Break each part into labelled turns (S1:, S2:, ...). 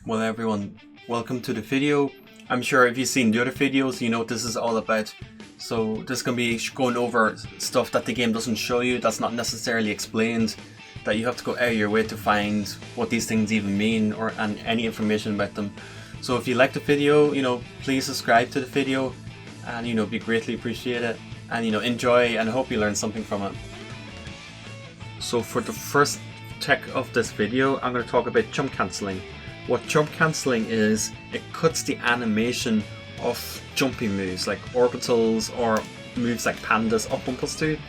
S1: Well everyone, welcome to the video. I'm sure if you've seen the other videos you know what this is all about. So this is going to be going over stuff that the game doesn't show you, that's not necessarily explained, that you have to go out of your way to find what these things even mean and any information about them. So if you like the video, please subscribe to the video and be greatly appreciated, and enjoy, and I hope you learn something from it. So for the first tech of this video, I'm going to talk about jump cancelling. What jump cancelling is, it cuts the animation of jumping moves like orbitals or moves like pandas up 1+2.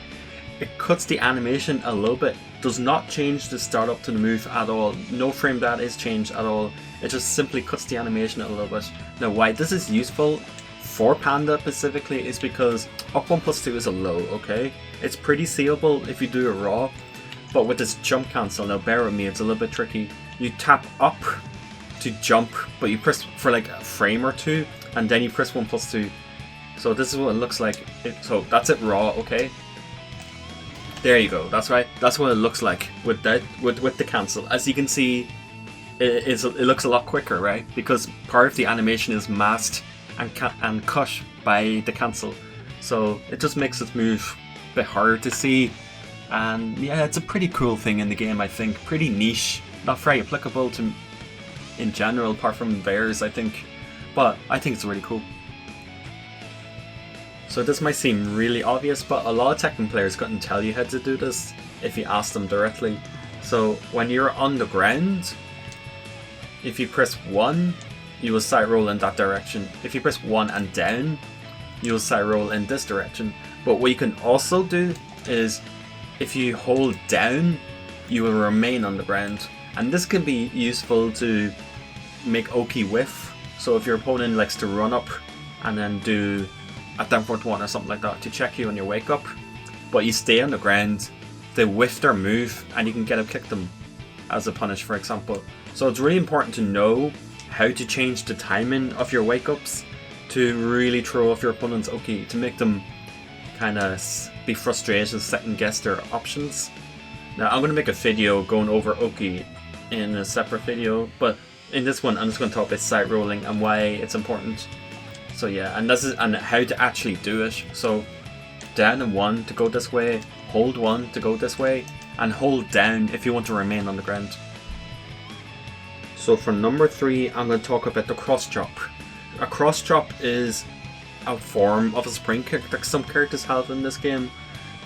S1: It cuts the animation a little bit, does not change the start up to the move at all. No frame data is changed at all. It just simply cuts the animation a little bit. Now why this is useful for Panda specifically is because up 1+2 is a low, okay? It's pretty seeable if you do it raw, but with this jump cancel, now bear with me, it's a little bit tricky. You tap up to jump, but you press for like a frame or two, and then you press 1+2. So this is what it looks like. So that's it raw, okay? There you go. That's right. That's what it looks like with the cancel. As you can see, it looks a lot quicker, right? Because part of the animation is masked and cut by the cancel. So it just makes it move a bit harder to see. And yeah, it's a pretty cool thing in the game, I think. Pretty niche, not very applicable to in general, apart from theirs, I think. But I think it's really cool. So this might seem really obvious, but a lot of Tekken players couldn't tell you how to do this if you asked them directly. So when you're on the ground, if you press 1, you will side roll in that direction. If you press 1 and down, you will side roll in this direction. But what you can also do is, if you hold down, you will remain on the ground. And this can be useful to make Oki whiff. So if your opponent likes to run up and then do a down forward 1 or something like that to check you on your wake up, but you stay on the ground, they whiff their move and you can get up kick them as a punish, for example. So it's really important to know how to change the timing of your wake ups to really throw off your opponent's Oki, to make them kind of be frustrated and second guess their options. Now I'm going to make a video going over Oki in a separate video, but in this one I'm just going to talk about side rolling and why it's important. So yeah, and how to actually do it. So down and 1 to go this way, hold 1 to go this way, and hold down if you want to remain on the ground. So for number 3, I'm going to talk about the cross drop. A cross drop is a form of a spring kick that some characters have in this game.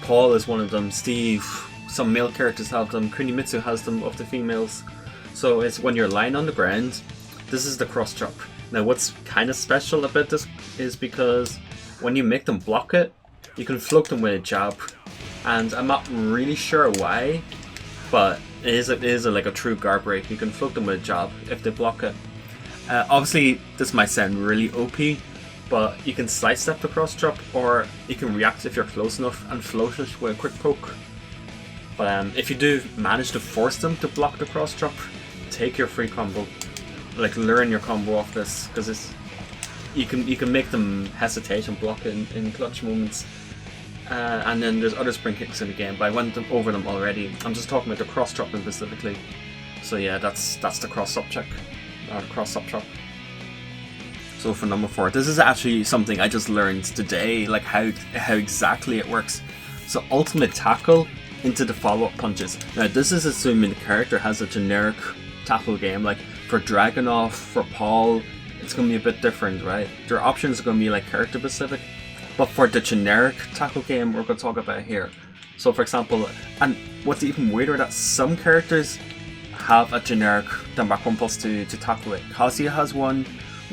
S1: Paul is one of them, Steve, some male characters have them, Kunimitsu has them of the females. So it's when you're lying on the ground, this is the cross drop. Now what's kind of special about this is because when you make them block it, you can float them with a jab. And I'm not really sure why, but it is like a true guard break. You can float them with a jab if they block it. Obviously this might sound really OP, but you can slice step the cross drop, or you can react if you're close enough and float it with a quick poke. But if you do manage to force them to block the cross drop, take your free combo. Like learn your combo off this, because you can make them hesitate and block it in clutch moments. And then there's other spring kicks in the game, but I went over them already. I'm just talking about the cross dropping specifically. So yeah, that's the cross up check, or the cross up drop. So for number 4, this is actually something I just learned today, like how exactly it works. So ultimate tackle into the follow-up punches. Now this is assuming the character has a generic tackle game. Like for Dragunov, for Paul, it's going to be a bit different, right? Their options are going to be like character specific. But for the generic tackle game we're going to talk about here. So for example, and what's even weirder, that some characters have a generic down back 1+2 to tackle it. Kazuya has one,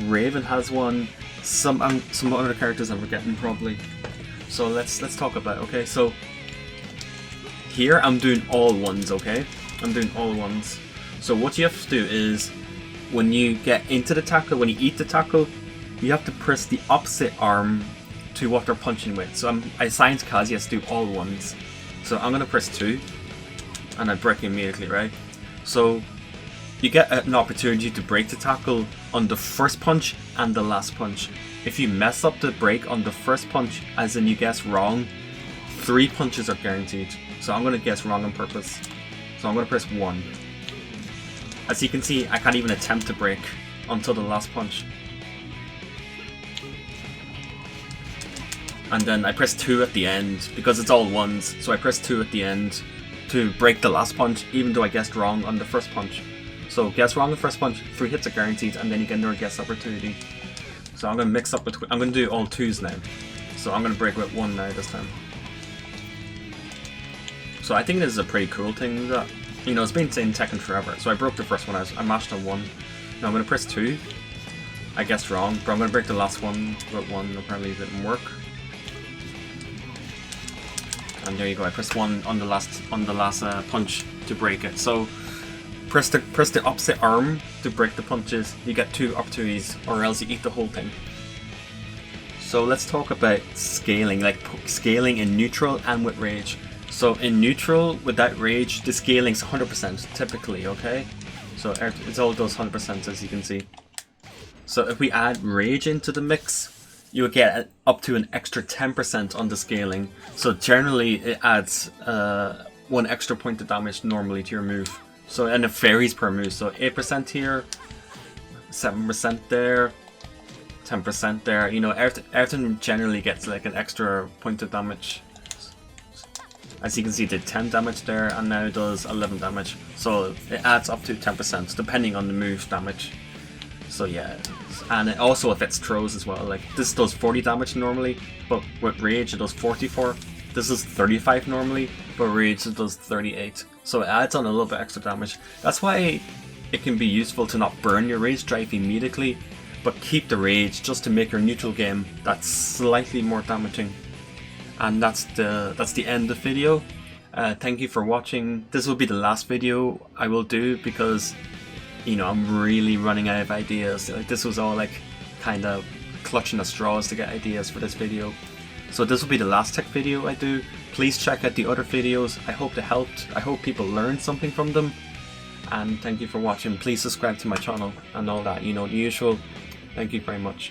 S1: Raven has one, some other characters I'm forgetting probably. So let's talk about it, okay? So here I'm doing all ones, okay? I'm doing all ones. So what you have to do is, when you get into the tackle, when you eat the tackle, you have to press the opposite arm to what they're punching with. So I assigned Kazuya to do all ones. So I'm going to press 2, and I break immediately, right? So you get an opportunity to break the tackle on the first punch and the last punch. If you mess up the break on the first punch, as in you guess wrong, 3 punches are guaranteed. So I'm going to guess wrong on purpose. So I'm going to press 1. As you can see, I can't even attempt to break until the last punch. And then I press 2 at the end, because it's all ones, so I press 2 at the end to break the last punch, even though I guessed wrong on the first punch. So guess wrong on the first punch, 3 hits are guaranteed, and then you get another guess opportunity. So I'm going to mix up between, I'm going to do all 2s now. So I'm going to break with 1 now this time. So I think this is a pretty cool thing that, you know, it's been in Tekken forever. So I broke the first one, I mashed on 1. Now I'm going to press 2. I guessed wrong, but I'm going to break the last one with 1, apparently it didn't work. And there you go, I pressed 1 on the last punch to break it. So press the opposite arm to break the punches, you get 2 opportunities, or else you eat the whole thing. So let's talk about scaling, like scaling in neutral and with rage. So in neutral, without rage, the scaling's 100% typically, okay? So it all does 100% as you can see. So if we add rage into the mix, you will get up to an extra 10% on the scaling. So generally it adds 1 extra point of damage normally to your move. So, and it varies per move, so 8% here, 7% there, 10% there, you know, everything generally gets like an extra point of damage. As you can see, it did 10 damage there, and now it does 11 damage. So it adds up to 10% depending on the move damage. So yeah, and it also affects throws as well. Like this does 40 damage normally, but with rage it does 44. This is 35 normally, but rage it does 38. So it adds on a little bit extra damage. That's why it can be useful to not burn your rage drive immediately, but keep the rage just to make your neutral game that's slightly more damaging. And that's the end of the video. Thank you for watching. This will be the last video I will do because, you know, I'm really running out of ideas. Like this was all like kind of clutching at straws to get ideas for this video. So this will be the last tech video I do. Please check out the other videos. I hope they helped. I hope people learned something from them. And thank you for watching. Please subscribe to my channel and all that, you know, the usual. Thank you very much.